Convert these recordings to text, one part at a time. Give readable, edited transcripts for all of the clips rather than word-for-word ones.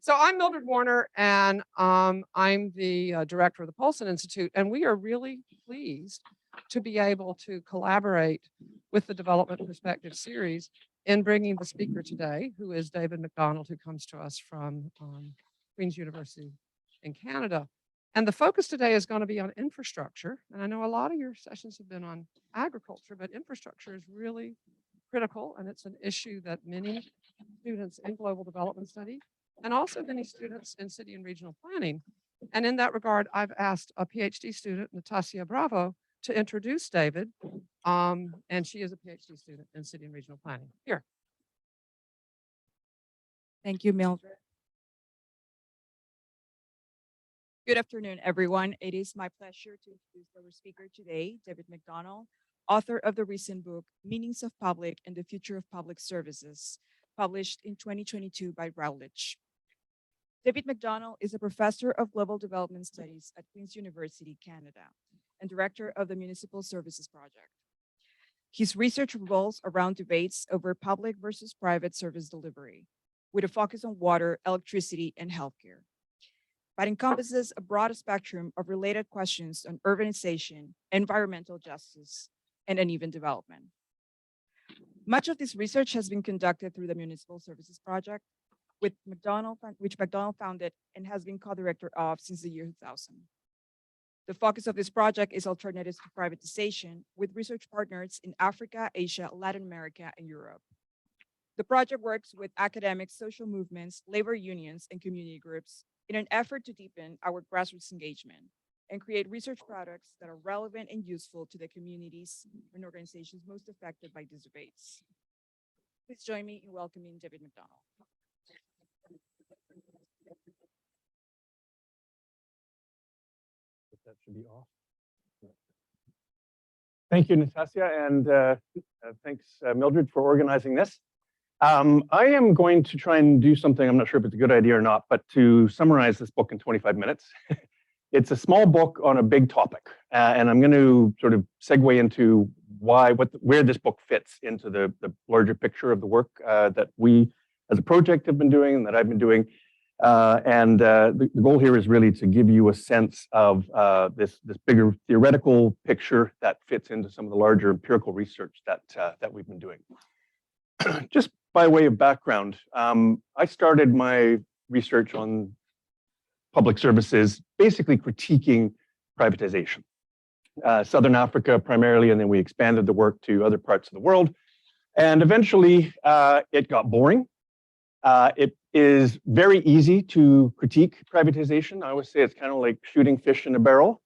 So I'm Mildred Warner, and I'm the director of the Polson Institute, and we are really pleased to be able to collaborate with the Development Perspective series in bringing the speaker today, who is David McDonald, who comes to us from Queen's University in Canada. And the focus today is going to be on infrastructure. And I know a lot of your sessions have been on agriculture, but infrastructure is really critical, and it's an issue that many students in global development study and also many students in city and regional planning. And in that regard, I've asked a PhD student, Natasha Bravo, to introduce David. And she is a PhD student in city and regional planning. Here. Thank you, Mildred. Good afternoon, everyone. It is my pleasure to introduce our speaker today, David McDonald, author of the recent book, Meanings of Public and the Future of Public Services, published in 2022 by Routledge. David McDonald is a professor of global development studies at Queen's University, Canada, and director of the Municipal Services Project. His research revolves around debates over public versus private service delivery, with a focus on water, electricity, and healthcare, but encompasses a broad spectrum of related questions on urbanization, environmental justice, and uneven development. Much of this research has been conducted through the Municipal Services Project, which McDonald founded and has been co-director of since the year 2000. The focus of this project is alternatives to privatization, with research partners in Africa, Asia, Latin America, and Europe. The project works with academics, social movements, labor unions, and community groups in an effort to deepen our grassroots engagement and create research products that are relevant and useful to the communities and organizations most affected by these debates. Please join me in welcoming David McDonald. That should be off. Thank you, Natasha, and thanks, Mildred, for organizing this. I am going to try and do something, I'm not sure if it's a good idea or not, but to summarize this book in 25 minutes. It's a small book on a big topic, and I'm going to sort of segue into where this book fits into the larger picture of the work that we as a project have been doing and that I've been doing. The goal here is really to give you a sense of this bigger theoretical picture that fits into some of the larger empirical research that we've been doing. Just by way of background, I started my research on public services, basically critiquing privatization. Southern Africa primarily, and then we expanded the work to other parts of the world. And eventually it got boring. It is very easy to critique privatization. I always say it's kind of like shooting fish in a barrel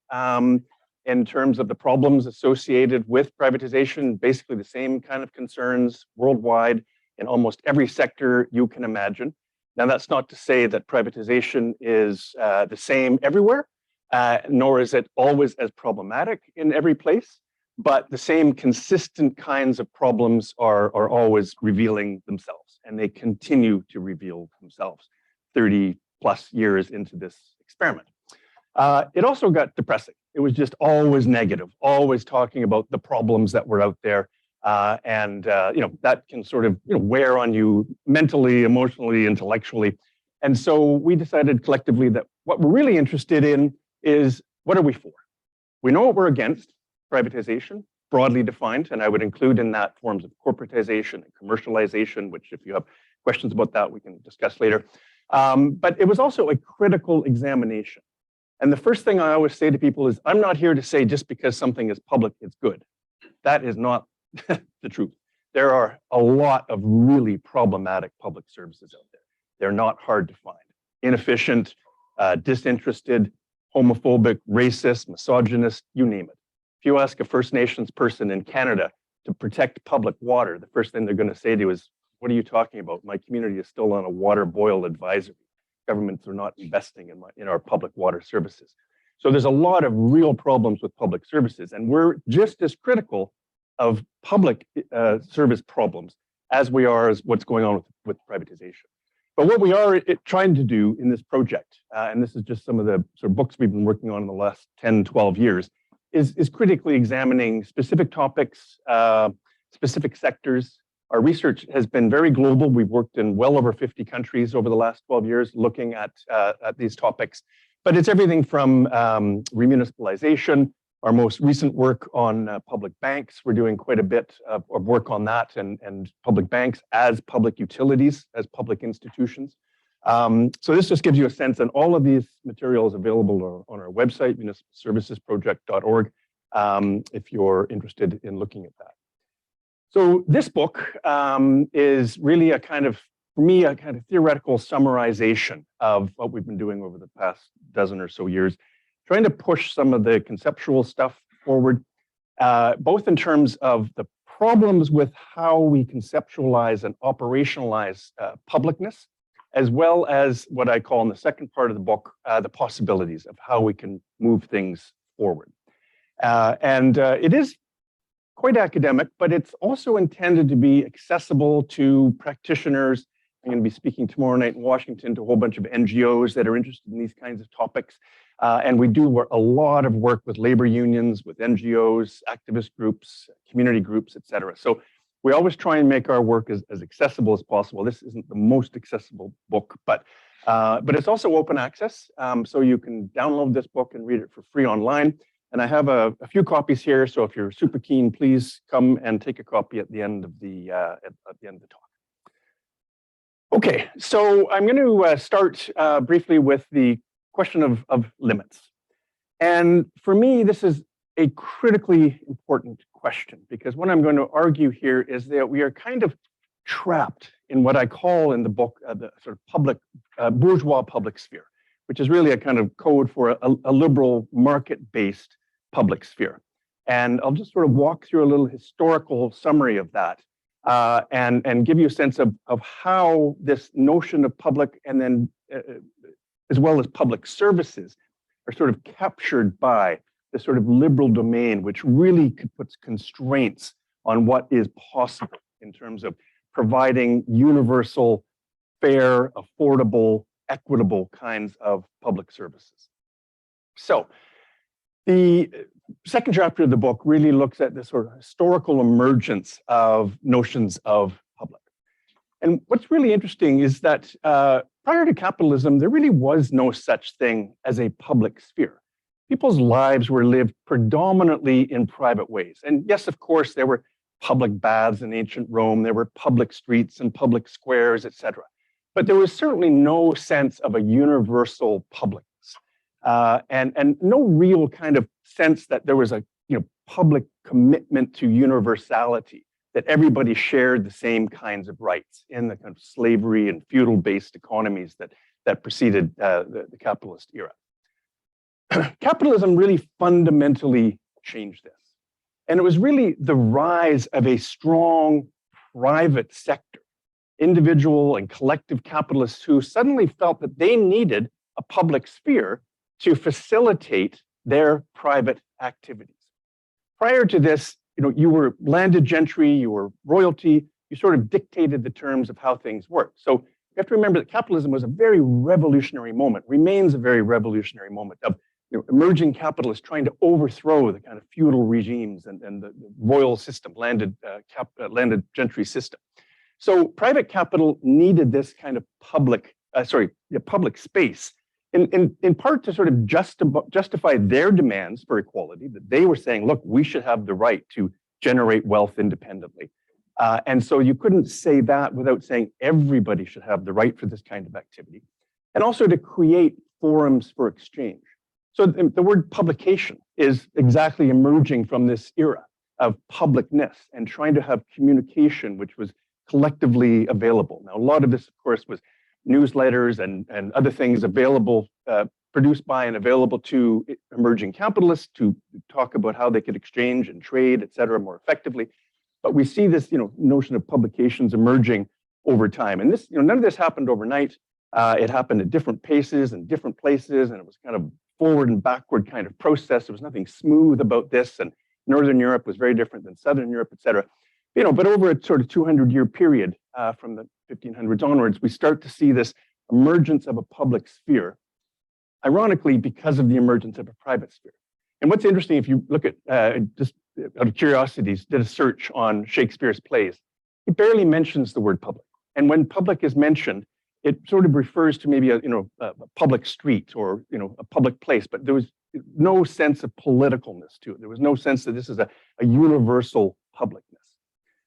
in terms of the problems associated with privatization, basically the same kind of concerns worldwide in almost every sector you can imagine. Now, that's not to say that privatization is the same everywhere, nor is it always as problematic in every place, but the same consistent kinds of problems are always revealing themselves, and they continue to reveal themselves 30 plus years into this experiment. It also got depressing. It was just always negative, always talking about the problems that were out there. That can sort of wear on you mentally, emotionally, intellectually. And so we decided collectively that what we're really interested in is, what are we for? We know what we're against, privatization, broadly defined, and I would include in that forms of corporatization and commercialization, which if you have questions about that, we can discuss later. But it was also a critical examination. And the first thing I always say to people is, I'm not here to say just because something is public, it's good. That is not the truth. There are a lot of really problematic public services out there. They're not hard to find. Inefficient, disinterested, homophobic, racist, misogynist, you name it. If you ask a First Nations person in Canada to protect public water, the first thing they're going to say to you is, what are you talking about? My community is still on a water boil advisory. Governments are not investing in our public water services. So there's a lot of real problems with public services, and we're just as critical of public service problems as we are as what's going on with privatization. But what we are trying to do in this project, and this is just some of the sort of books we've been working on in the last 10, 12 years, is critically examining specific topics, specific sectors, Our research has been very global. We've worked in well over 50 countries over the last 12 years looking at these topics. But it's everything from remunicipalization, our most recent work on public banks. We're doing quite a bit of work on that and public banks as public utilities, as public institutions. So this just gives you a sense, and all of these materials available on our website, municipalservicesproject.org, if you're interested in looking at that. So this book is really for me, a kind of theoretical summarization of what we've been doing over the past dozen or so years, trying to push some of the conceptual stuff forward, both in terms of the problems with how we conceptualize and operationalize publicness, as well as what I call in the second part of the book, the possibilities of how we can move things forward. It is quite academic, but it's also intended to be accessible to practitioners. I'm going to be speaking tomorrow night in Washington to a whole bunch of NGOs that are interested in these kinds of topics. And we do a lot of work with labor unions, with NGOs, activist groups, community groups, et cetera. So we always try and make our work as accessible as possible. This isn't the most accessible book, but it's also open access. So you can download this book and read it for free online. And I have a few copies here. So if you're super keen, please come and take a copy at the end of the talk. Okay, so I'm going to start briefly with the question of limits. And for me, this is a critically important question, because what I'm going to argue here is that we are kind of trapped in what I call in the book the sort of public, bourgeois public sphere, which is really a kind of code for a liberal market-based public sphere. And I'll just sort of walk through a little historical summary of that and give you a sense of how this notion of public and then as well as public services are sort of captured by the sort of liberal domain, which really puts constraints on what is possible in terms of providing universal, fair, affordable, equitable kinds of public services. So the second chapter of the book really looks at this sort of historical emergence of notions of public. And what's really interesting is that prior to capitalism, there really was no such thing as a public sphere. People's lives were lived predominantly in private ways. And yes, of course, there were public baths in ancient Rome, there were public streets and public squares, etc. But there was certainly no sense of a universal publicness, and no real kind of sense that there was a public commitment to universality, that everybody shared the same kinds of rights in the kind of slavery and feudal-based economies that preceded the capitalist era. Capitalism really fundamentally changed this. And it was really the rise of a strong private sector, individual and collective capitalists who suddenly felt that they needed a public sphere to facilitate their private activities. Prior to this, you were landed gentry, you were royalty, you sort of dictated the terms of how things worked. So you have to remember that capitalism was a very revolutionary moment, remains a very revolutionary moment of emerging capitalists trying to overthrow the kind of feudal regimes and the royal system, landed gentry system. So private capital needed this kind of public space, in part to sort of justify their demands for equality, that they were saying, look, we should have the right to generate wealth independently. And so you couldn't say that without saying everybody should have the right for this kind of activity. And also to create forums for exchange. So the word publication is exactly emerging from this era of publicness and trying to have communication which was collectively available. Now, a lot of this, of course, was newsletters and other things available, produced by and available to emerging capitalists to talk about how they could exchange and trade, et cetera, more effectively. But we see this, notion of publications emerging over time. And this, none of this happened overnight. It happened at different paces and different places, and it was kind of forward and backward kind of process. There was nothing smooth about this, and Northern Europe was very different than Southern Europe, et cetera. But over a sort of 200-year period from the 1500s onwards, we start to see this emergence of a public sphere, ironically, because of the emergence of a private sphere. And what's interesting, if you look at, just out of curiosity, did a search on Shakespeare's plays, he barely mentions the word public. And when public is mentioned, it sort of refers to maybe a public street or a public place, but there was no sense of politicalness to it. There was no sense that this is a universal publicness.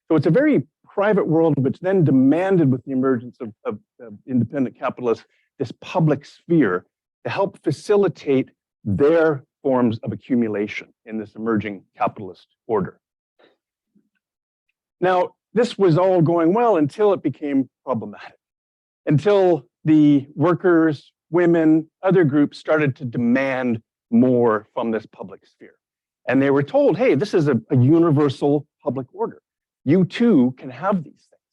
So it's a very private world, which then demanded, with the emergence of independent capitalists, this public sphere to help facilitate their forms of accumulation in this emerging capitalist order. Now, this was all going well until it became problematic, until the workers, women, other groups started to demand more from this public sphere. And they were told, hey, this is a universal public order. You too can have these things.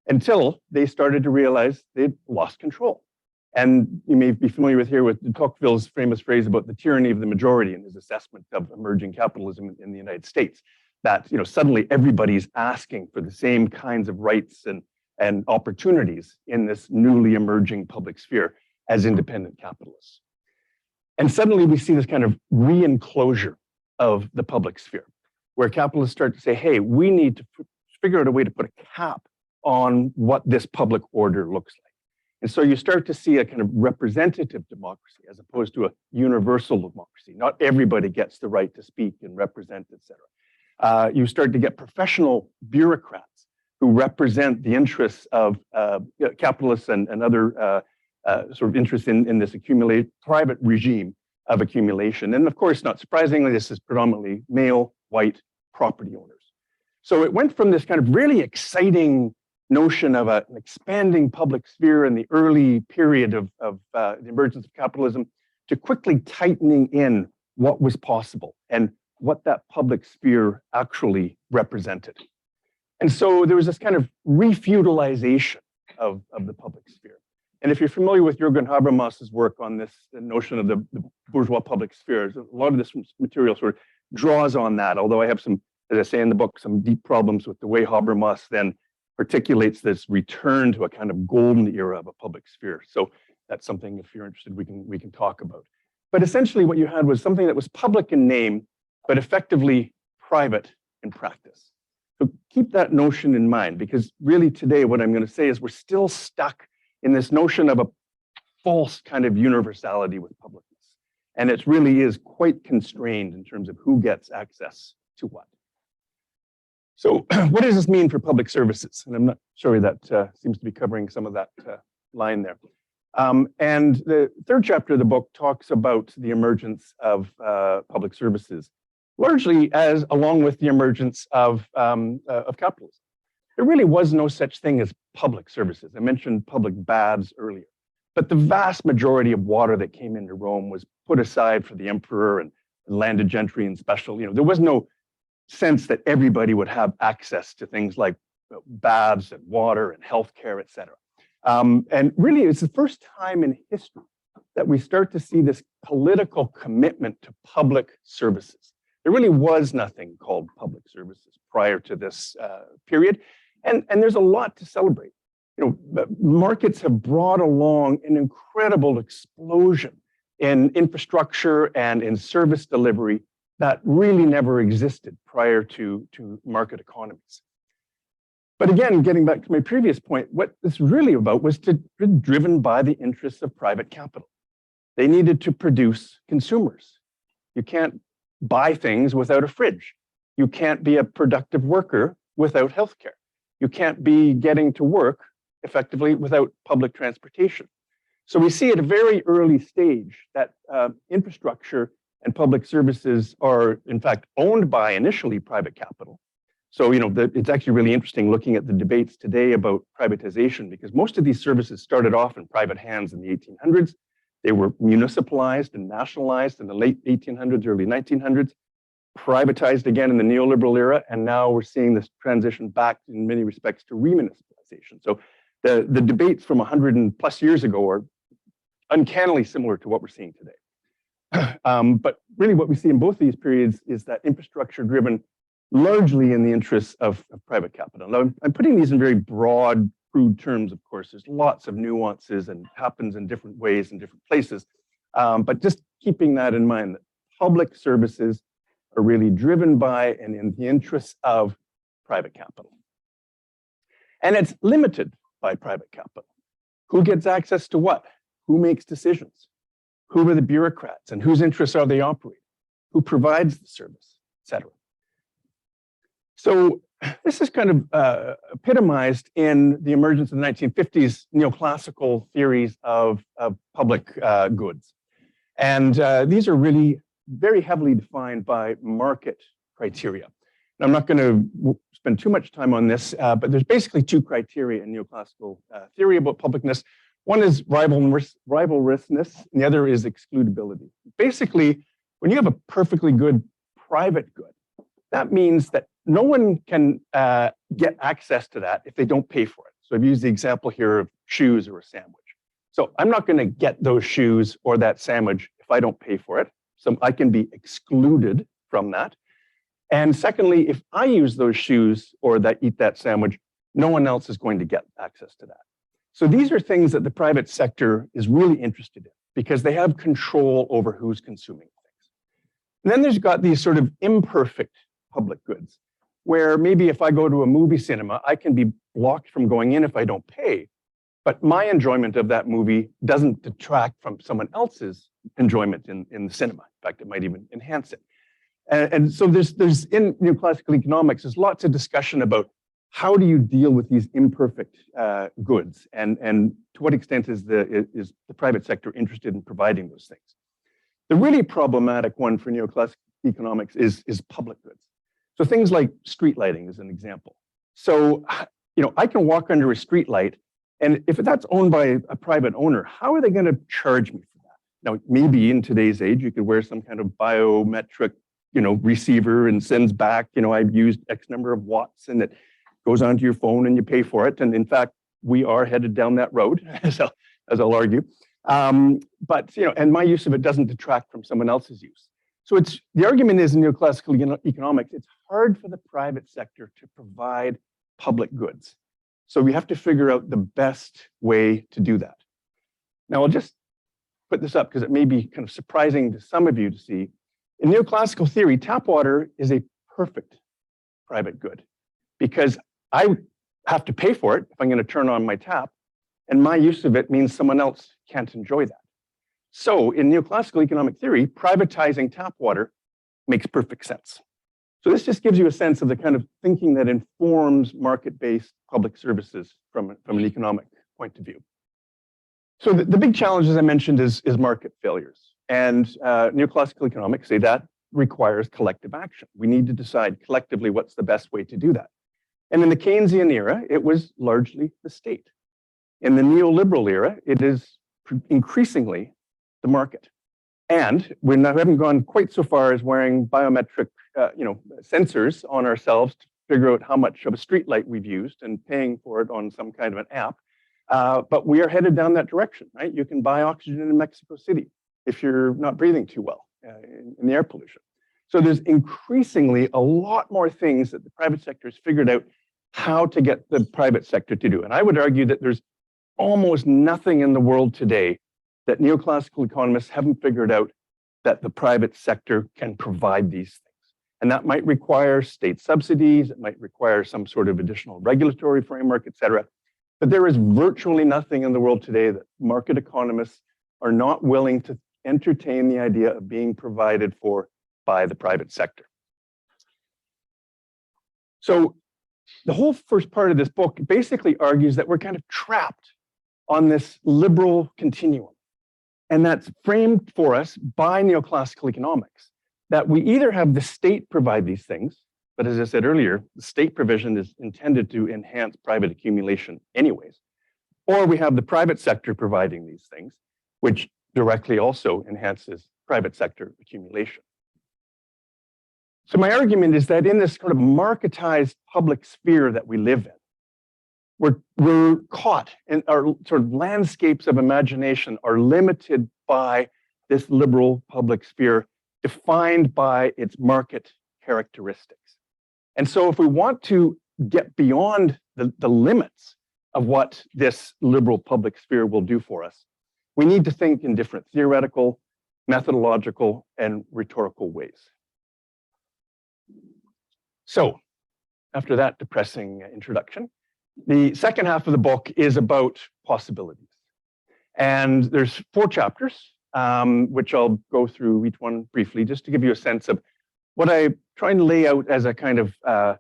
Until they started to realize they'd lost control. And you may be familiar with de Tocqueville's famous phrase about the tyranny of the majority in his assessment of emerging capitalism in the United States. That suddenly everybody's asking for the same kinds of rights and opportunities in this newly emerging public sphere as independent capitalists. And suddenly we see this kind of re-enclosure of the public sphere, where capitalists start to say, hey, we need to figure out a way to put a cap on what this public order looks like. And so you start to see a kind of representative democracy as opposed to a universal democracy. Not everybody gets the right to speak and represent, et cetera. You start to get professional bureaucrats who represent the interests of capitalists and other sort of interests in this private regime of accumulation. And of course, not surprisingly, this is predominantly male, white property owners. So it went from this kind of really exciting notion of an expanding public sphere in the early period of the emergence of capitalism to quickly tightening in what was possible and what that public sphere actually represented. And so there was this kind of refeudalization of the public sphere. And if you're familiar with Jürgen Habermas's work on this notion of the bourgeois public spheres, a lot of this material sort of draws on that, although I have some, as I say in the book, some deep problems with the way Habermas then articulates this return to a kind of golden era of a public sphere. So that's something, if you're interested, we can talk about. But essentially what you had was something that was public in name, but effectively private in practice. So keep that notion in mind, because really today what I'm going to say is we're still stuck in this notion of a false kind of universality with publicness. And it really is quite constrained in terms of who gets access to what. So what does this mean for public services? And I'm not sure that seems to be covering some of that line there. And the third chapter of the book talks about the emergence of public services, largely along with the emergence of capitalism. There really was no such thing as public services. I mentioned public baths earlier, but the vast majority of water that came into Rome was put aside for the emperor and landed gentry and special. There was no sense that everybody would have access to things like baths and water and healthcare, et cetera. And really, it's the first time in history that we start to see this political commitment to public services. There really was nothing called public services prior to this period. And there's a lot to celebrate. Markets have brought along an incredible explosion in infrastructure and in service delivery that really never existed prior to market economies. But again, getting back to my previous point, what this really about was to be driven by the interests of private capital. They needed to produce consumers. You can't buy things without a fridge. You can't be a productive worker without healthcare. You can't be getting to work effectively without public transportation. So we see at a very early stage that infrastructure and public services are, in fact, owned by initially private capital. So, it's actually really interesting looking at the debates today about privatization, because most of these services started off in private hands in the 1800s. They were municipalized and nationalized in the late 1800s, early 1900s, privatized again in the neoliberal era, and now we're seeing this transition back in many respects to remunicipalization. So the debates from 100+ years ago are uncannily similar to what we're seeing today. But really what we see in both these periods is that infrastructure driven largely in the interests of private capital. Now, I'm putting these in very broad, crude terms, of course. There's lots of nuances and happens in different ways in different places. But just keeping that in mind, that public services are really driven by and in the interests of private capital. And it's limited by private capital. Who gets access to what? Who makes decisions? Who are the bureaucrats and whose interests are they operating? Who provides the service, et cetera. So this is kind of epitomized in the emergence in the 1950s neoclassical theories of public goods. And these are really very heavily defined by market criteria. And I'm not going to spend too much time on this, but there's basically two criteria in neoclassical theory about publicness. One is rivalrousness, and the other is excludability. Basically, when you have a perfectly good private good, that means that no one can get access to that if they don't pay for it. So I've used the example here of shoes or a sandwich. So I'm not going to get those shoes or that sandwich if I don't pay for it. So I can be excluded from that. And secondly, if I use those shoes or eat that sandwich, no one else is going to get access to that. So these are things that the private sector is really interested in because they have control over who's consuming things. And then there's got these sort of imperfect public goods, where maybe if I go to a movie cinema, I can be blocked from going in if I don't pay. But my enjoyment of that movie doesn't detract from someone else's enjoyment in the cinema. In fact, it might even enhance it. And so there's in neoclassical economics, there's lots of discussion about how do you deal with these imperfect goods, and to what extent is the private sector interested in providing those things. The really problematic one for neoclassical economics is public goods. So things like street lighting is an example. So I can walk under a street light, and if that's owned by a private owner, how are they going to charge me for that? Now, maybe in today's age, you could wear some kind of biometric receiver and sends back, I've used X number of watts, and it goes onto your phone and you pay for it. And in fact, we are headed down that road, as I'll argue. But and my use of it doesn't detract from someone else's use. So the argument is in neoclassical economics, it's hard for the private sector to provide public goods. So we have to figure out the best way to do that. Now, I'll just put this up because it may be kind of surprising to some of you to see. In neoclassical theory, tap water is a perfect private good because I have to pay for it if I'm going to turn on my tap, and my use of it means someone else can't enjoy that. So in neoclassical economic theory, privatizing tap water makes perfect sense. So this just gives you a sense of the kind of thinking that informs market-based public services from an economic point of view. So the big challenge, as I mentioned, is market failures. And neoclassical economics say that requires collective action. We need to decide collectively what's the best way to do that. And in the Keynesian era, it was largely the state. In the neoliberal era, it is increasingly the market. And we haven't gone quite so far as wearing biometric sensors on ourselves to figure out how much of a streetlight we've used and paying for it on some kind of an app. But we are headed down that direction, right? You can buy oxygen in Mexico City if you're not breathing too well in the air pollution. So there's increasingly a lot more things that the private sector has figured out how to get the private sector to do. And I would argue that there's almost nothing in the world today that neoclassical economists haven't figured out that the private sector can provide these things. And that might require state subsidies, it might require some sort of additional regulatory framework, et cetera. But there is virtually nothing in the world today that market economists are not willing to entertain the idea of being provided for by the private sector. So the whole first part of this book basically argues that we're kind of trapped on this liberal continuum. And that's framed for us by neoclassical economics, that we either have the state provide these things, but as I said earlier, the state provision is intended to enhance private accumulation anyways, or we have the private sector providing these things, which directly also enhances private sector accumulation. So my argument is that in this sort of marketized public sphere that we live in, we're caught in our sort of landscapes of imagination are limited by this liberal public sphere defined by its market characteristics. And so if we want to get beyond the limits of what this liberal public sphere will do for us, we need to think in different theoretical, methodological, and rhetorical ways. So after that depressing introduction, The second half of the book is about possibilities. And there's 4 chapters, which I'll go through each one briefly, just to give you a sense of what I try and lay out as a kind of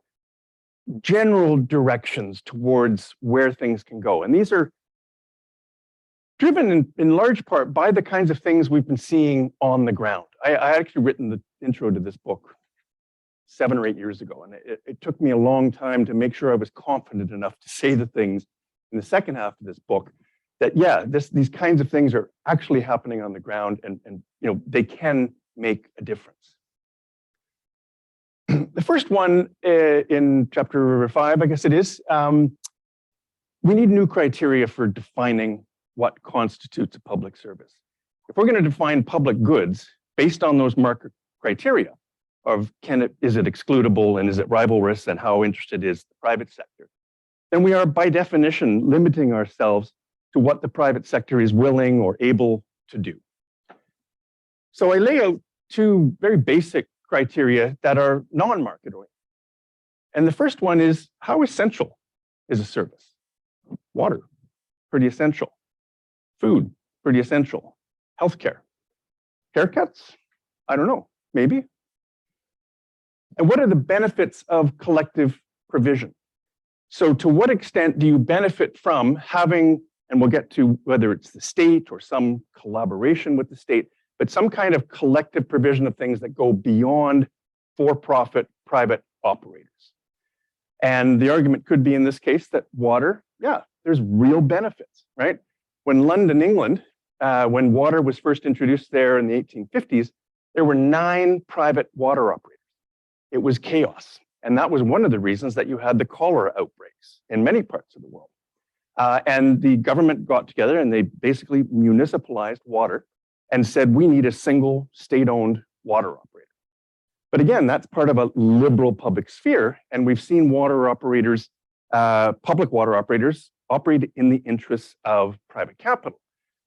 general directions towards where things can go. And these are driven in large part by the kinds of things we've been seeing on the ground. I actually written the intro to this book 7 or 8 years ago, and it took me a long time to make sure I was confident enough to say the things in the second half of this book that, yeah, these kinds of things are actually happening on the ground, and they can make a difference. The first one in chapter 5, I guess it is, we need new criteria for defining what constitutes a public service. If we're going to define public goods based on those market criteria of is it excludable and is it rivalrous and how interested is the private sector, then we are by definition limiting ourselves to what the private sector is willing or able to do. So I lay out 2 very basic criteria that are non-market oriented. And the first one is, how essential is a service? Water, pretty essential. Food, pretty essential. Healthcare. Haircuts? I don't know, maybe. And what are the benefits of collective provision? So to what extent do you benefit from having, and we'll get to whether it's the state or some collaboration with the state, but some kind of collective provision of things that go beyond for-profit private operators. And the argument could be in this case that water, yeah, there's real benefits, right? When London, England, when water was first introduced there in the 1850s, there were 9 private water operators. It was chaos. And that was one of the reasons that you had the cholera outbreaks in many parts of the world. And the government got together and they basically municipalized water and said, we need a single state-owned water operator. But again, that's part of a liberal public sphere. And we've seen water operators, public water operators, operate in the interests of private capital.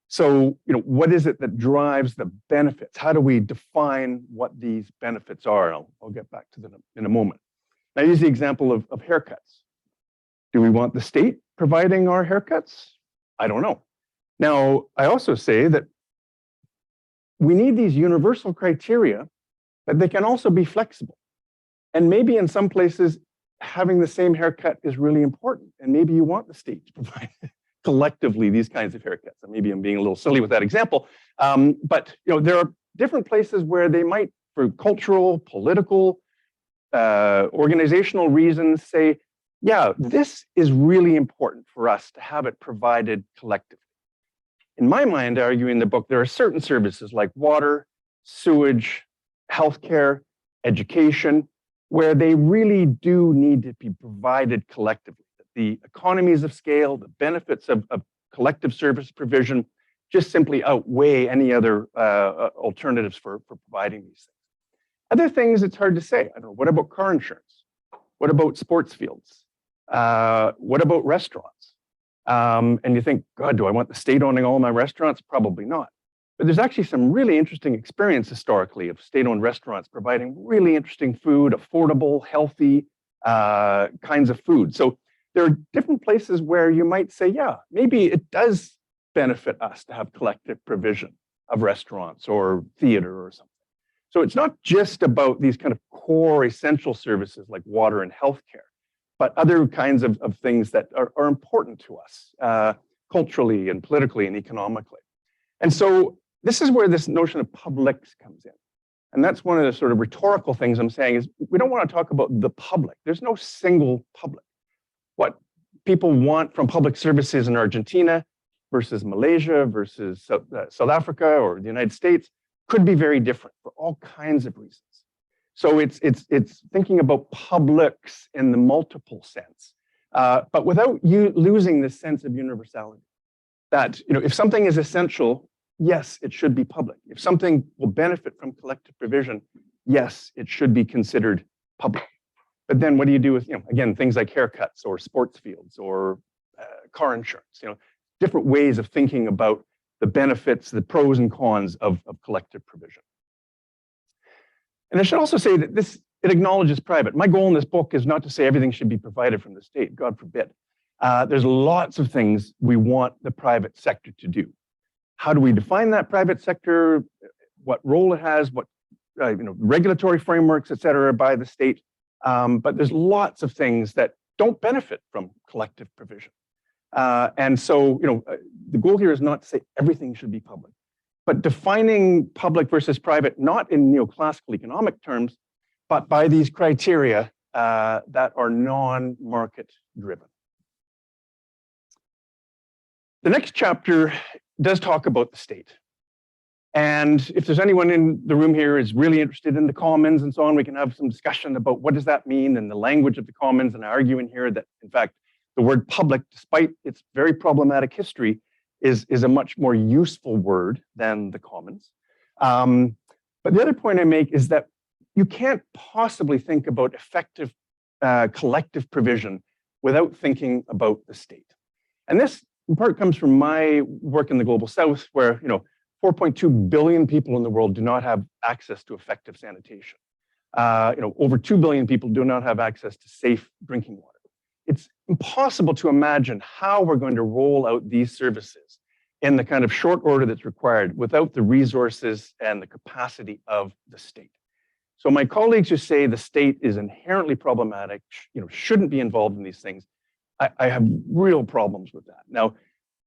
So, what is it that drives the benefits? How do we define what these benefits are? And I'll get back to that in a moment. I use the example of haircuts. Do we want the state providing our haircuts? I don't know. Now, I also say that we need these universal criteria, but they can also be flexible. And maybe in some places, having the same haircut is really important. And maybe you want the state to provide collectively these kinds of haircuts. And maybe I'm being a little silly with that example. But there are different places where they might, for cultural, political, organizational reasons, say, yeah, this is really important for us to have it provided collectively. In my mind, I argue in the book, there are certain services like water, sewage, healthcare, education, where they really do need to be provided collectively. The economies of scale, the benefits of collective service provision just simply outweigh any other alternatives for providing these things. Other things, it's hard to say. I don't know, what about car insurance? What about sports fields? What about restaurants? And you think, God, do I want the state owning all my restaurants? Probably not. But there's actually some really interesting experience historically of state-owned restaurants providing really interesting food, affordable, healthy kinds of food. So there are different places where you might say, yeah, maybe it does benefit us to have collective provision of restaurants or theater or something. So it's not just about these kind of core essential services like water and healthcare, but other kinds of things that are important to us culturally and politically and economically. And so this is where this notion of publics comes in. And that's one of the sort of rhetorical things I'm saying is we don't want to talk about the public. There's no single public. What people want from public services in Argentina versus Malaysia versus South Africa or the United States could be very different for all kinds of reasons. So it's thinking about publics in the multiple sense, but without you losing this sense of universality. That if something is essential, yes, it should be public. If something will benefit from collective provision, yes, it should be considered public. But then what do you do with, again, things like haircuts or sports fields or car insurance, different ways of thinking about the benefits, the pros and cons of collective provision. And I should also say that it acknowledges private. My goal in this book is not to say everything should be provided from the state, God forbid. There's lots of things we want the private sector to do. How do we define that private sector? What role it has? What regulatory frameworks, et cetera, by the state? But there's lots of things that don't benefit from collective provision. And so, the goal here is not to say everything should be public, but defining public versus private, not in neoclassical economic terms, but by these criteria that are non-market driven. The next chapter does talk about the state. And if there's anyone in the room here is really interested in the commons and so on, we can have some discussion about what does that mean and the language of the commons. And I argue in here that, in fact, the word public, despite its very problematic history, is a much more useful word than the commons. But the other point I make is that you can't possibly think about effective collective provision without thinking about the state. And this, in part, comes from my work in the Global South, where 4.2 billion people in the world do not have access to effective sanitation. Over 2 billion people do not have access to safe drinking water. It's impossible to imagine how we're going to roll out these services in the kind of short order that's required without the resources and the capacity of the state. So my colleagues who say the state is inherently problematic, shouldn't be involved in these things, I have real problems with that. Now,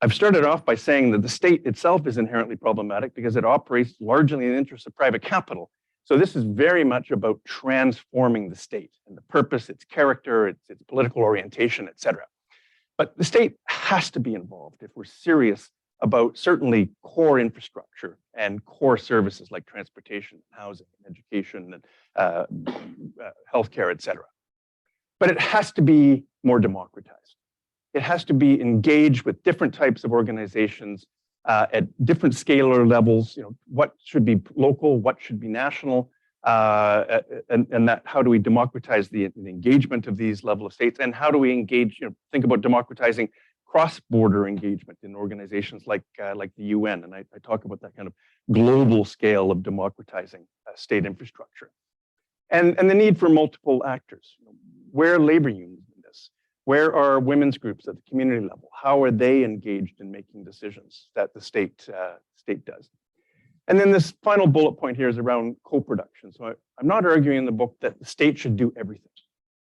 I've started off by saying that the state itself is inherently problematic because it operates largely in the interest of private capital. So this is very much about transforming the state and the purpose, its character, its political orientation, et cetera. But the state has to be involved if we're serious about certainly core infrastructure and core services like transportation, housing, education, and healthcare, et cetera. But it has to be more democratized. It has to be engaged with different types of organizations at different scalar levels. What should be local, what should be national, and that how do we democratize the engagement of these level of states, and how do we engage? Think about democratizing cross-border engagement in organizations like the UN, and I talk about that kind of global scale of democratizing state infrastructure, and the need for multiple actors. Where are labor unions in this? Where are women's groups at the community level? How are they engaged in making decisions that the state does? And then this final bullet point here is around co-production. So I'm not arguing in the book that the state should do everything.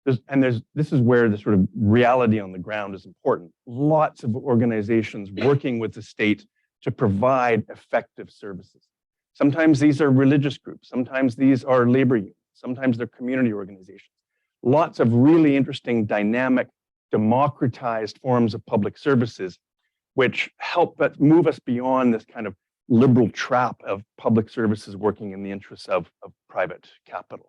This is where the sort of reality on the ground is important. Lots of organizations working with the state to provide effective services. Sometimes these are religious groups. Sometimes these are labor unions. Sometimes they're community organizations. Lots of really interesting, dynamic, democratized forms of public services, which help but move us beyond this kind of liberal trap of public services working in the interests of private capital.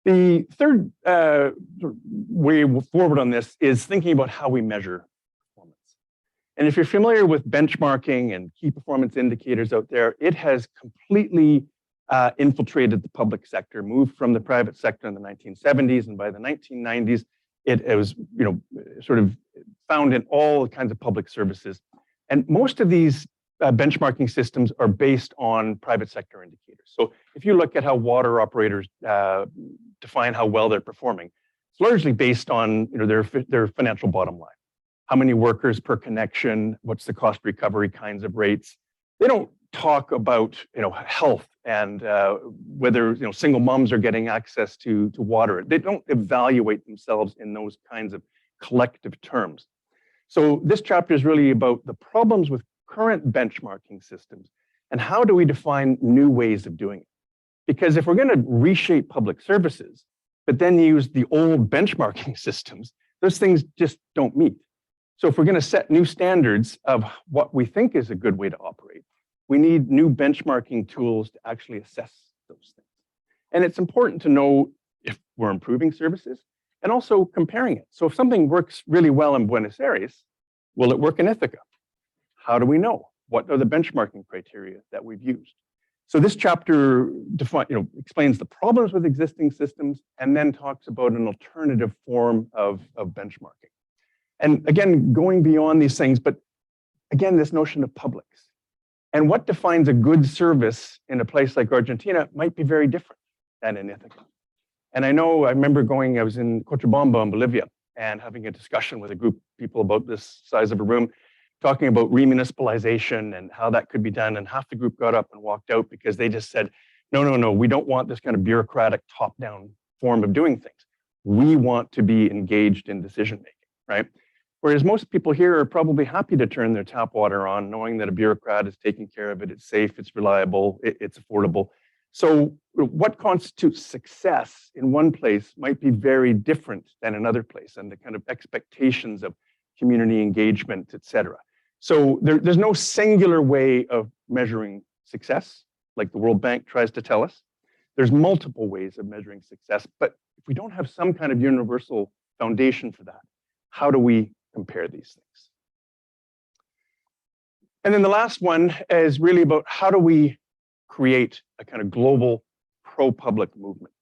The third way forward on this is thinking about how we measure performance. And if you're familiar with benchmarking and key performance indicators out there, it has completely infiltrated the public sector, moved from the private sector in the 1970s, and by the 1990s, it was sort of found in all kinds of public services. And most of these benchmarking systems are based on private sector indicators. So if you look at how water operators define how well they're performing, it's largely based on their financial bottom line. How many workers per connection? What's the cost recovery kinds of rates? They don't talk about health and whether single moms are getting access to water. They don't evaluate themselves in those kinds of collective terms. So this chapter is really about the problems with current benchmarking systems and how do we define new ways of doing it. Because if we're going to reshape public services, but then use the old benchmarking systems, those things just don't meet. So if we're going to set new standards of what we think is a good way to operate, we need new benchmarking tools to actually assess those things. And it's important to know if we're improving services and also comparing it. So if something works really well in Buenos Aires, will it work in Ithaca? How do we know? What are the benchmarking criteria that we've used? So this chapter explains the problems with existing systems and then talks about an alternative form of benchmarking. And again, going beyond these things, but again, this notion of publics. And what defines a good service in a place like Argentina might be very different than in Ithaca. And I remember I was in Cochabamba in Bolivia, and having a discussion with a group of people about this size of a room, talking about remunicipalization and how that could be done. And half the group got up and walked out because they just said, no, no, no, we don't want this kind of bureaucratic top-down form of doing things. We want to be engaged in decision-making, right? Whereas most people here are probably happy to turn their tap water on, knowing that a bureaucrat is taking care of it, it's safe, it's reliable, it's affordable. So what constitutes success in one place might be very different than another place, and the kind of expectations of community engagement, et cetera. So there's no singular way of measuring success, like the World Bank tries to tell us. There's multiple ways of measuring success, but if we don't have some kind of universal foundation for that, how do we compare these things? And then the last one is really about how do we create a kind of global pro-public movement.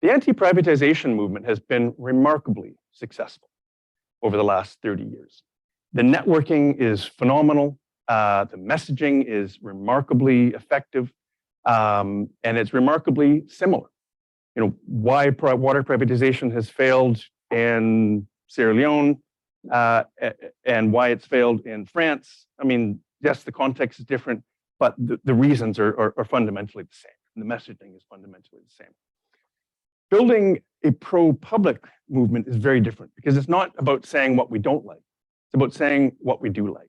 The anti-privatization movement has been remarkably successful over the last 30 years. The networking is phenomenal. The messaging is remarkably effective, and it's remarkably similar. You know, why water privatization has failed in Sierra Leone and why it's failed in France. I mean, yes, the context is different, but the reasons are fundamentally the same. And the messaging is fundamentally the same. Building a pro-public movement is very different because it's not about saying what we don't like. It's about saying what we do like.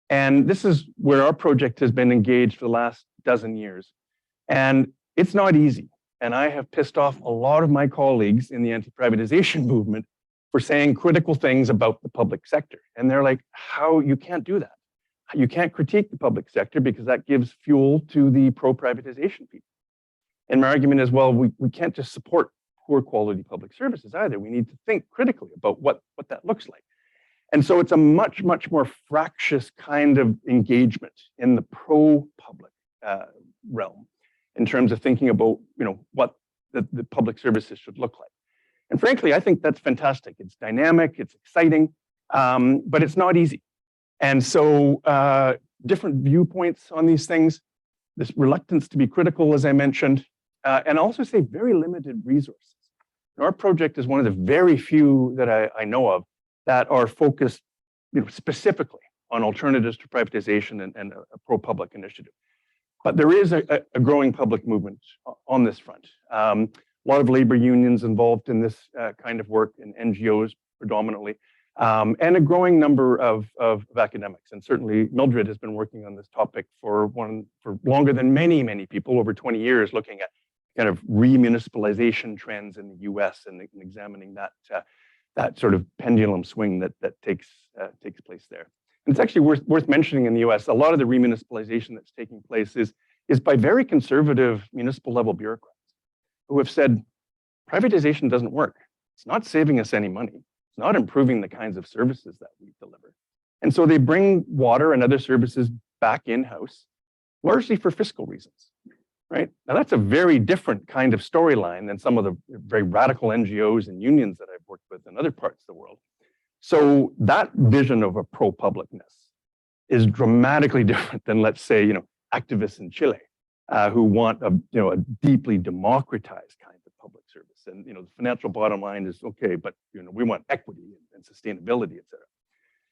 And this is where our project has been engaged for the last dozen years. And it's not easy. And I have pissed off a lot of my colleagues in the anti-privatization movement for saying critical things about the public sector. And they're like, how, you can't do that. You can't critique the public sector because that gives fuel to the pro-privatization people. And my argument is, well, we can't just support poor quality public services either. We need to think critically about what that looks like. And so it's a much, much more fractious kind of engagement in the pro-public realm in terms of thinking about, you know, what the public services should look like. And frankly, I think that's fantastic. It's dynamic, it's exciting, but it's not easy. And so different viewpoints on these things, this reluctance to be critical, as I mentioned, and also say very limited resources. And our project is one of the very few that I know of that are focused, you know, specifically on alternatives to privatization and a pro-public initiative. But there is a growing public movement on this front. A lot of labor unions involved in this kind of work, and NGOs predominantly, and a growing number of academics. And certainly Mildred has been working on this topic for longer than many people, over 20 years, looking at kind of remunicipalization trends in the US and examining that sort of pendulum swing that takes place there. And it's actually worth mentioning in the US, a lot of the remunicipalization that's taking place is by very conservative municipal level bureaucrats who have said, privatization doesn't work. It's not saving us any money. It's not improving the kinds of services that we deliver. And so they bring water and other services back in-house, largely for fiscal reasons, right? Now that's a very different kind of storyline than some of the very radical NGOs and unions that I've worked with in other parts of the world. So that vision of a pro-publicness is dramatically different than, let's say, you know, activists in Chile who want a deeply democratized kind of public service. And you know, the financial bottom line is okay, but you know, we want equity and sustainability, et cetera.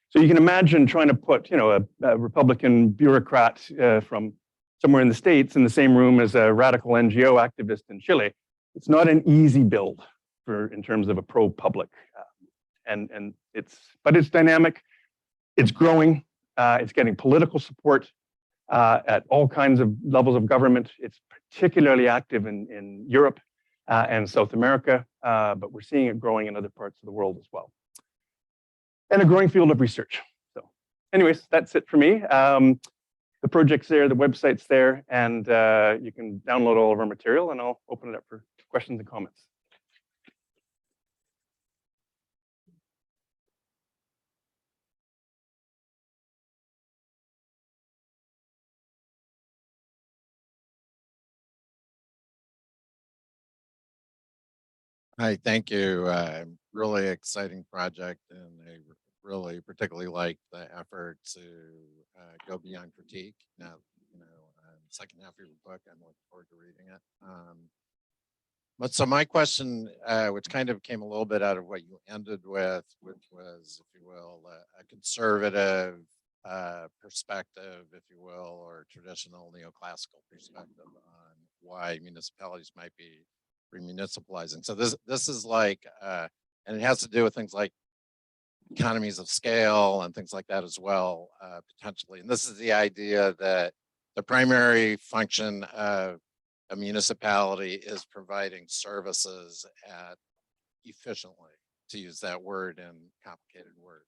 So you can imagine trying to put, you know, a Republican bureaucrat from somewhere in the States in the same room as a radical NGO activist in Chile. It's not an easy build in terms of a pro-public, but it's dynamic, it's growing, it's getting political support at all kinds of levels of government. It's particularly active in Europe and South America, but we're seeing it growing in other parts of the world as well. And a growing field of research. So anyways, that's it for me. The project's there, the website's there, and you can download all of our material, and I'll open it up for questions and comments. Hi, thank you. Really exciting project, and I really particularly like the effort to go beyond critique. Now, you know, second half of your book, I'm looking forward to reading it. But so my question, which kind of came a little bit out of what you ended with, which was, if you will, a conservative perspective, if you will, or traditional neoclassical perspective on why municipalities might be remunicipalizing. So this is like, and it has to do with things like economies of scale and things like that as well, potentially. And this is the idea that the primary function of a municipality is providing services efficiently, to use that word in complicated word.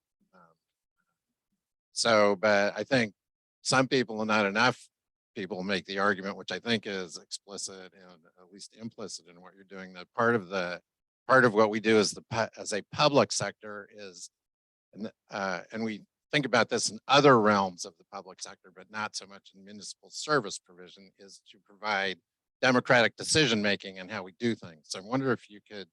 But I think some people, and not enough people, make the argument, which I think is explicit and at least implicit in what you're doing, that part of what we do as a public sector is, and we think about this in other realms of the public sector, but not so much in municipal service provision, is to provide democratic decision-making and how we do things. So I wonder if you could,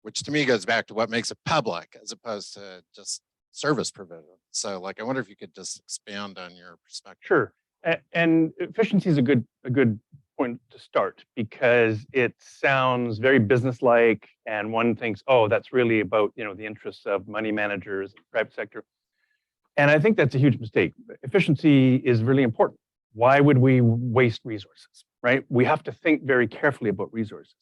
which to me goes back to what makes it public as opposed to just service provision. So like, I wonder if you could just expand on your perspective. Sure. And efficiency is a good point to start, because it sounds very businesslike, and one thinks, oh, that's really about the interests of money managers, private sector. And I think that's a huge mistake. Efficiency is really important. Why would we waste resources, right? We have to think very carefully about resources.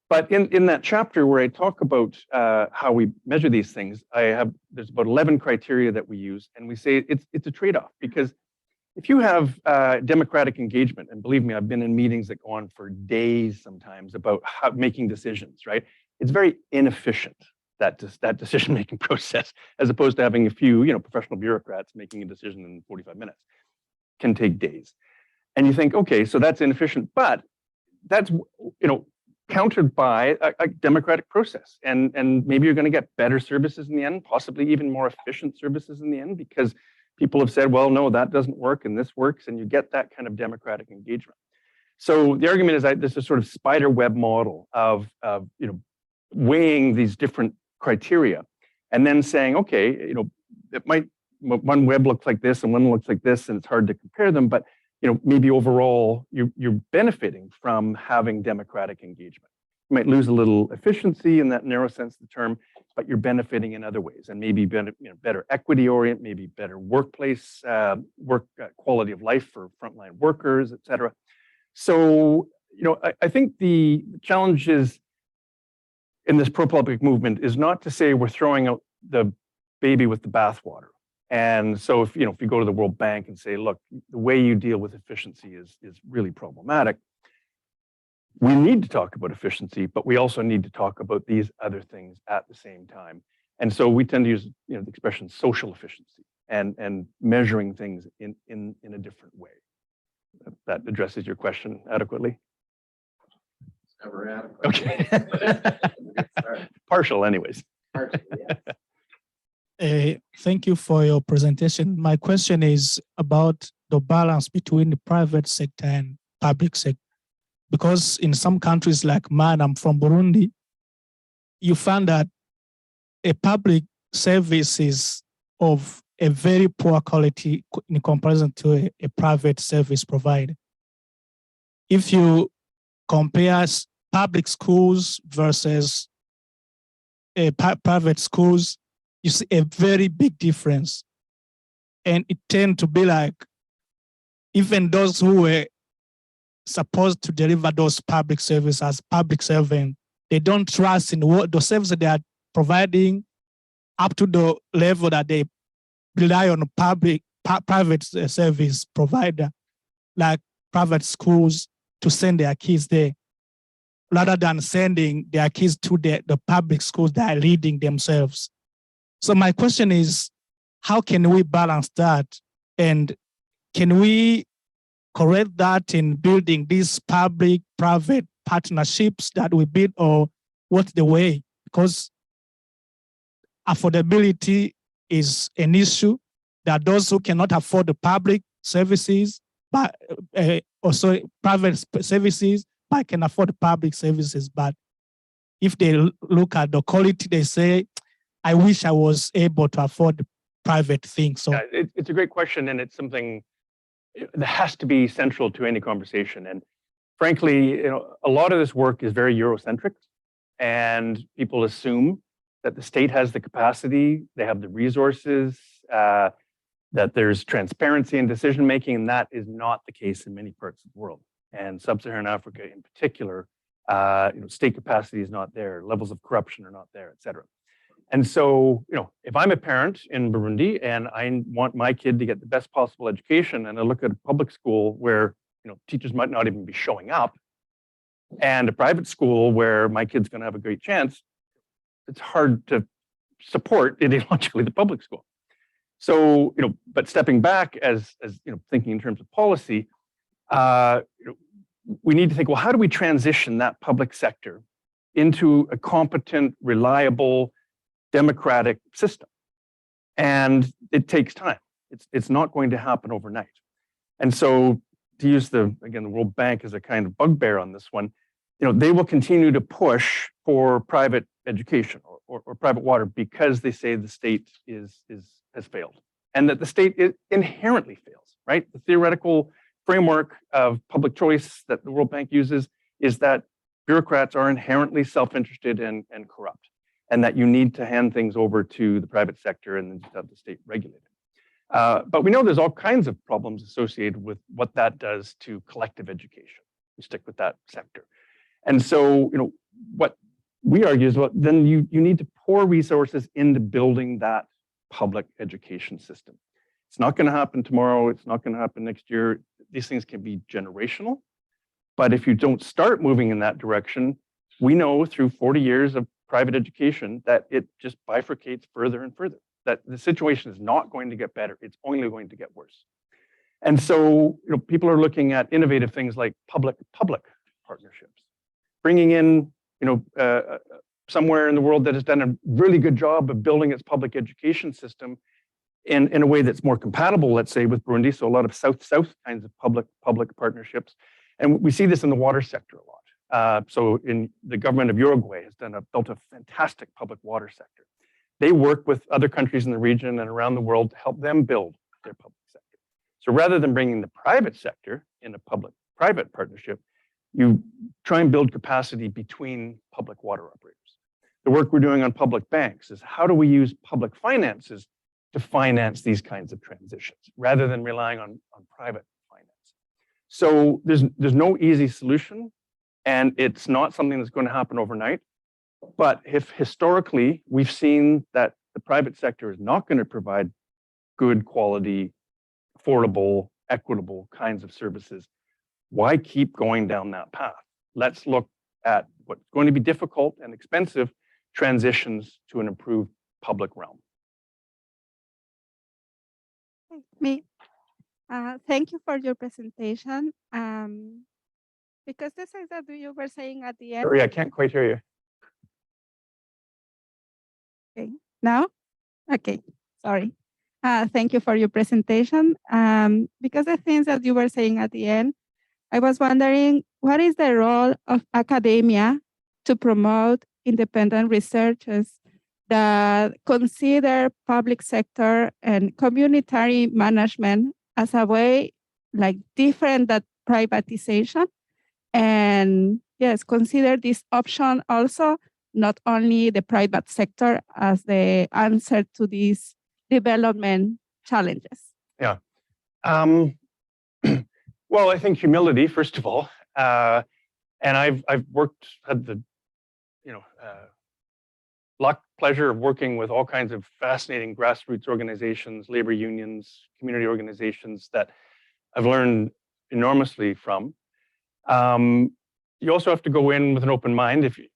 But in that chapter where I talk about how we measure these things, there's about 11 criteria that we use, and we say it's a trade-off, because if you have democratic engagement, and believe me, I've been in meetings that go on for days sometimes about making decisions, right? It's very inefficient, that decision-making process, as opposed to having a few professional bureaucrats making a decision in 45 minutes. Can take days. And you think, okay, so that's inefficient, but that's countered by a democratic process. And maybe you're going to get better services in the end, possibly even more efficient services in the end, because people have said, well, no, that doesn't work and this works, and you get that kind of democratic engagement. So the argument is that this is sort of spider web model of weighing these different criteria and then saying, okay, it might, one web looks like this and one looks like this, and it's hard to compare them, but maybe overall you're benefiting from having democratic engagement. You might lose a little efficiency in that narrow sense of the term, but you're benefiting in other ways, and maybe better equity orient, maybe better workplace quality of life for frontline workers, et cetera. So I think the challenge is in this pro-public movement is not to say we're throwing out the baby with the bathwater. And so if you go to the World Bank and say, look, the way you deal with efficiency is really problematic, we need to talk about efficiency, but we also need to talk about these other things at the same time. And so we tend to use the expression social efficiency and measuring things in a different way. That addresses your question adequately. It's never adequate. Okay. Partial anyways. Partial, yeah. Thank you for your presentation. My question is about the balance between the private sector and public sector. Because in some countries like mine, I'm from Burundi, you find that a public service is of a very poor quality in comparison to a private service provider. If you compare public schools versus private schools, you see a very big difference. And it tends to be like, even those who were supposed to deliver those public services as public servants, they don't trust in what the services they are providing up to the level that they rely on private service provider, like private schools, to send their kids there, rather than sending their kids to the public schools that are leading themselves. So my question is, how can we balance that? And can we correct that in building these public-private partnerships that we build, or what's the way? Because affordability is an issue, that those who cannot afford the public services, but also private services, but can afford the public services. But if they look at the quality, they say, I wish I was able to afford the private thing. So yeah, it's a great question, and it's something that has to be central to any conversation. And frankly, a lot of this work is very Eurocentric, and people assume that the state has the capacity, they have the resources, that there's transparency in decision making, and that is not the case in many parts of the world. And sub-Saharan Africa in particular, state capacity is not there, levels of corruption are not there, et cetera. And so, if I'm a parent in Burundi and I want my kid to get the best possible education, and I look at a public school where teachers might not even be showing up, and a private school where my kid's going to have a great chance, it's hard to support ideologically the public school. So, but stepping back as thinking in terms of policy, we need to think, well, how do we transition that public sector into a competent, reliable, democratic system? And it takes time. It's not going to happen overnight. And so, to use the World Bank as a kind of bugbear on this one, they will continue to push for private education or private water because they say the state has failed, and that the state inherently fails, right? The theoretical framework of public choice that the World Bank uses is that bureaucrats are inherently self-interested and corrupt, and that you need to hand things over to the private sector and then just have the state regulate it. But we know there's all kinds of problems associated with what that does to collective education. We stick with that sector. And so, what we argue is, well, then you need to pour resources into building that public education system. It's not going to happen tomorrow. It's not going to happen next year. These things can be generational. But if you don't start moving in that direction, we know through 40 years of private education that it just bifurcates further and further, that the situation is not going to get better. It's only going to get worse. And so, people are looking at innovative things like public-public partnerships, bringing in, somewhere in the world that has done a really good job of building its public education system in a way that's more compatible, let's say, with Burundi. So a lot of South-South kinds of public partnerships. And we see this in the water sector a lot. So in the government of Uruguay has built a fantastic public water sector. They work with other countries in the region and around the world to help them build their public sector. So rather than bringing the private sector in a public-private partnership, you try and build capacity between public water operators. The work we're doing on public banks is how do we use public finances to finance these kinds of transitions rather than relying on private finance. So there's no easy solution, and it's not something that's going to happen overnight. But if historically we've seen that the private sector is not going to provide good quality, affordable, equitable kinds of services, why keep going down that path? Let's look at what's going to be difficult and expensive transitions to an improved public realm. Me. Thank you for your presentation. Because this is that you were saying at the end. Sorry, I can't quite hear you. Okay, now? Okay, sorry. Thank you for your presentation. Because the things that you were saying at the end, I was wondering, what is the role of academia to promote independent researchers that consider public sector and community management as a way like different than privatization? And yes, consider this option also, not only the private sector as the answer to these development challenges. Yeah. Well, I think humility, first of all, and I've had the pleasure of working with all kinds of fascinating grassroots organizations, labor unions, community organizations that I've learned enormously from. You also have to go in with an open mind. If you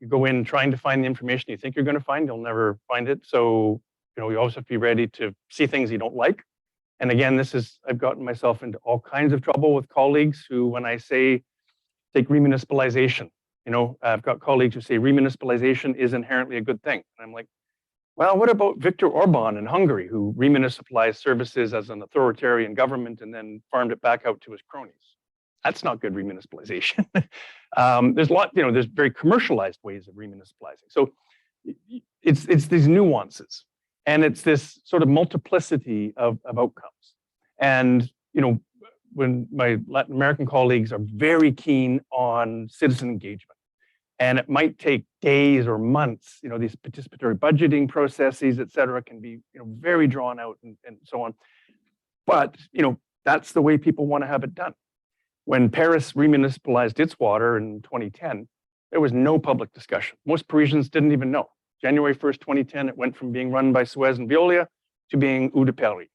go in trying to find the information you think you're going to find, you'll never find it. So you always have to be ready to see things you don't like. And again, I've gotten myself into all kinds of trouble with colleagues who, when I say, take remunicipalization, I've got colleagues who say remunicipalization is inherently a good thing. And I'm like, well, what about Viktor Orban in Hungary, who remunicipalized services as an authoritarian government and then farmed it back out to his cronies? That's not good remunicipalization. There's very commercialized ways of remunicipalizing. So it's these nuances. And it's this sort of multiplicity of outcomes. And, when my Latin American colleagues are very keen on citizen engagement. And it might take days or months, these participatory budgeting processes, et cetera, can be, very drawn out and so on. But, that's the way people want to have it done. When Paris remunicipalized its water in 2010, there was no public discussion. Most Parisians didn't even know. January 1st, 2010, it went from being run by Suez and Veolia to being Eau de Paris.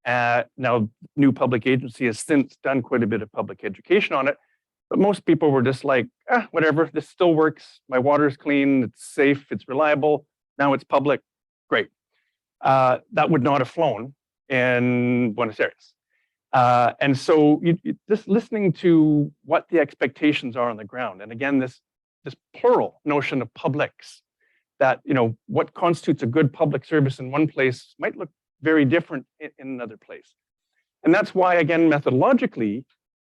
Now, new public agency has since done quite a bit of public education on it, but most people were just like, whatever, this still works. My water's clean, it's safe, it's reliable. Now it's public, great. That would not have flown in Buenos Aires. And so just listening to what the expectations are on the ground. And again, this plural notion of publics, that, what constitutes a good public service in one place might look very different in another place. And that's why, again, methodologically,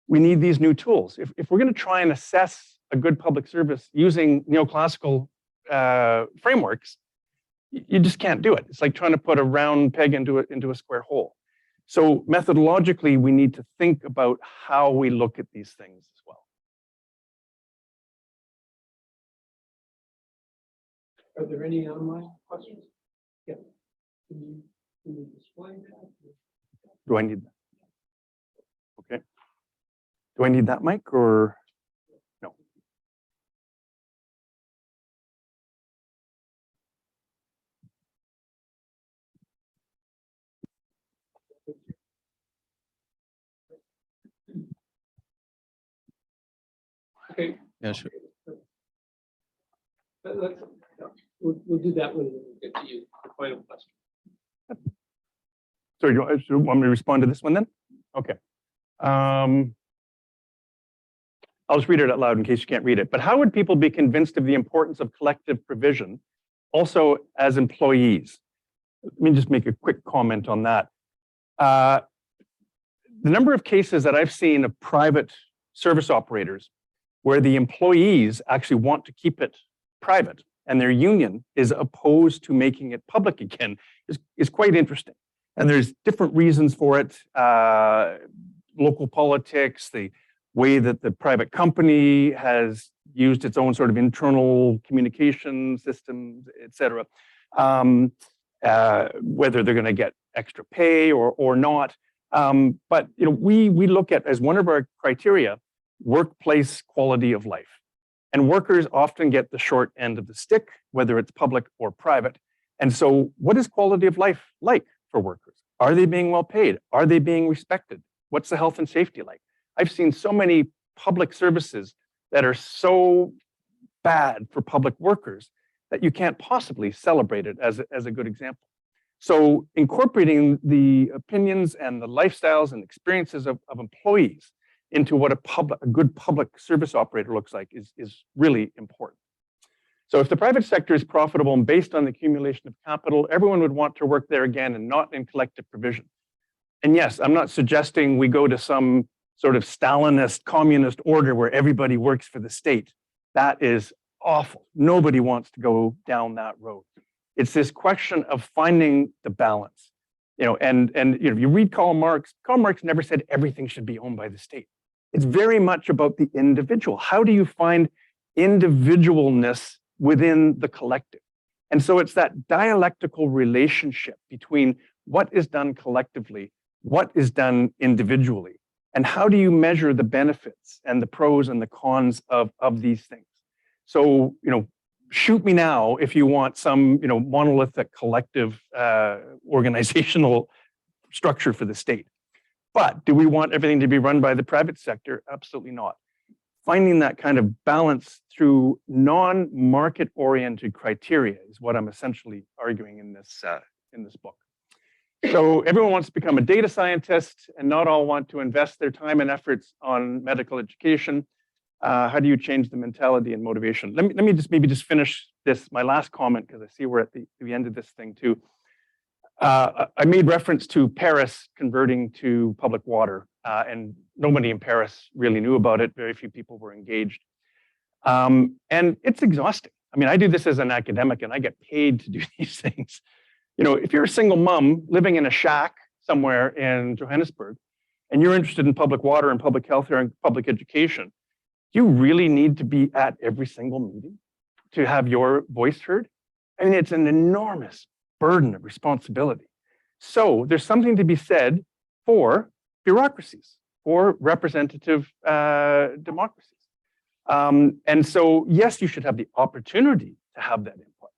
we need these new tools. If we're going to try and assess a good public service using neoclassical frameworks, you just can't do it. It's like trying to put a round peg into a square hole. So methodologically, we need to think about how we look at these things as well. Are there any online questions? Yeah. Can you display that? Do I need that? Okay. Do I need that mic or no? Okay. Yeah, sure. We'll do that when we get to you, the final question. So you want me to respond to this one then? Okay. I'll just read it out loud in case you can't read it. But how would people be convinced of the importance of collective provision, also as employees? Let me just make a quick comment on that. The number of cases that I've seen of private service operators where the employees actually want to keep it private and their union is opposed to making it public again is quite interesting. And there's different reasons for it. Local politics, the way that the private company has used its own sort of internal communication systems, et cetera. Whether they're going to get extra pay or not. But we look at, as one of our criteria, workplace quality of life. And workers often get the short end of the stick, whether it's public or private. And so what is quality of life like for workers? Are they being well paid? Are they being respected? What's the health and safety like? I've seen so many public services that are so bad for public workers that you can't possibly celebrate it as a good example. So incorporating the opinions and the lifestyles and experiences of employees into what a good public service operator looks like is really important. So if the private sector is profitable and based on the accumulation of capital, everyone would want to work there again and not in collective provision. And yes, I'm not suggesting we go to some sort of Stalinist communist order where everybody works for the state. That is awful. Nobody wants to go down that road. It's this question of finding the balance. And you read Karl Marx never said everything should be owned by the state. It's very much about the individual. How do you find individualness within the collective? And so it's that dialectical relationship between what is done collectively, what is done individually, and how do you measure the benefits and the pros and the cons of these things? So, shoot me now if you want some, monolithic collective organizational structure for the state. But do we want everything to be run by the private sector? Absolutely not. Finding that kind of balance through non-market oriented criteria is what I'm essentially arguing in this book. So everyone wants to become a data scientist and not all want to invest their time and efforts on medical education. How do you change the mentality and motivation? Let me just finish this, my last comment, because I see we're at the end of this thing too. I made reference to Paris converting to public water, and nobody in Paris really knew about it. Very few people were engaged. And it's exhausting. I mean, I do this as an academic and I get paid to do these things. If you're a single mom living in a shack somewhere in Johannesburg, and you're interested in public water and public health care and public education, you really need to be at every single meeting to have your voice heard? I mean, it's an enormous burden of responsibility. So there's something to be said for bureaucracies, for representative democracies. And so, yes, you should have the opportunity to have that input,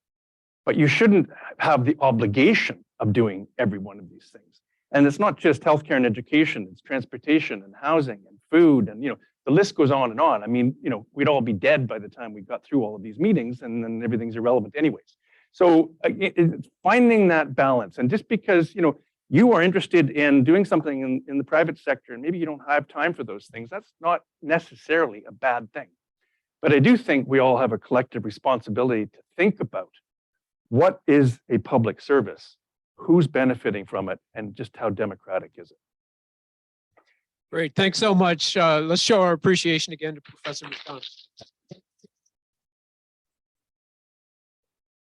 but you shouldn't have the obligation of doing every one of these things. And it's not just healthcare and education, it's transportation and housing and food, and the list goes on and on. I mean, we'd all be dead by the time we got through all of these meetings, and then everything's irrelevant anyways. So it's finding that balance, and just because you are interested in doing something in the private sector, and maybe you don't have time for those things, that's not necessarily a bad thing. But I do think we all have a collective responsibility to think about what is a public service, who's benefiting from it, and just how democratic is it. Great, thanks so much. Let's show our appreciation again to Professor McDonald.